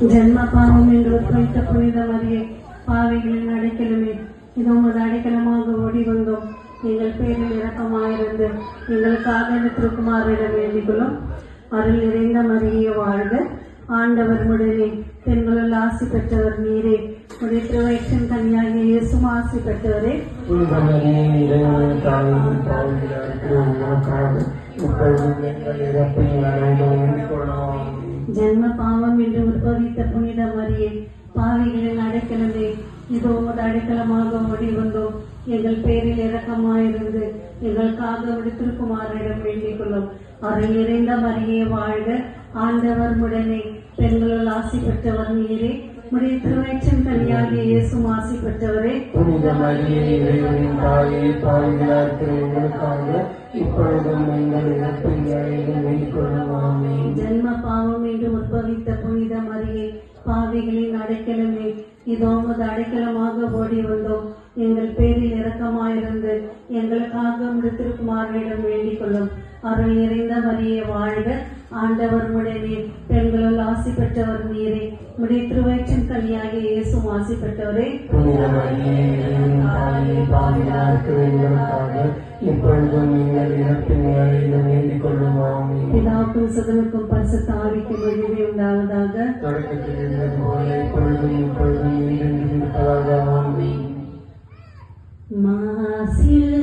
ஜென்ம பாவம் என்று உட்பவித்த புனித மரியே, பாவிகளின் அடைக்கலமே, இதோ உமது அடைக்கலமாக ஓடி வந்தோம். எங்கள் பேரில் இரக்கமாயிருந்து எங்களுக்காக இந்த திருக்குமாரிடம் வேண்டிக்கொள்ளும். அருள் நிறைந்த மரியே வாழ்க, ஆண்டவர் உடனே, பெண்களுள் ஆசி பெற்றவர் நீரே, உடைய திருவயிற்றின் கன்னியாகிய இயேசுவும் ஆசி பெற்றவரே. ஜென்ம பாவம் என்று உற்பவித்த புனித மரியே, பாவிகளின் அடைக்கலமே, இதோ உமது அடைக்கலமாக ஓடி வந்தோம். எங்கள் பேரில் இரக்கமாயிருந்து எங்களுக்காக விடுத்திருக்குமாறிடம் வேண்டிக் கொள்ளும். அருள் நிறைந்த மரியே வாழ்க, ஆண்டவர் உடனே, பெண்களுள் ஆசி பெற்றவர் நீரே, உடைய திருவயிற்றின் கன்னியாகிய இயேசுவும் ஆசி பெற்றவரே. ஜென்ம பாவம் என்று உற்பவித்த புனித மரியே, பாவிகளின் அடைக்கலமே, இதோ உமது அடைக்கலமாக ஓடி வந்தோம். எங்கள் பேரில் இரக்கமாயிருந்து எங்களுக்காக விடுத்திருக்குமாறிடம் வேண்டிக் கொள்ளும். அருள் நிறைந்த மரியே வாழ்க, ஆண்டவர் உடனே, பெண்களுள் ஆசி பெற்றவர் நீரே, உடைய திருவயிற்றின் கன்னியாகிய இயேசுவும் ஆசி பெற்றவரே. பிதாவுக்கும் சுதனுக்கும் பரிசுத்த ஆவிக்கும் மகிமை உண்டாவதாக. மாசில்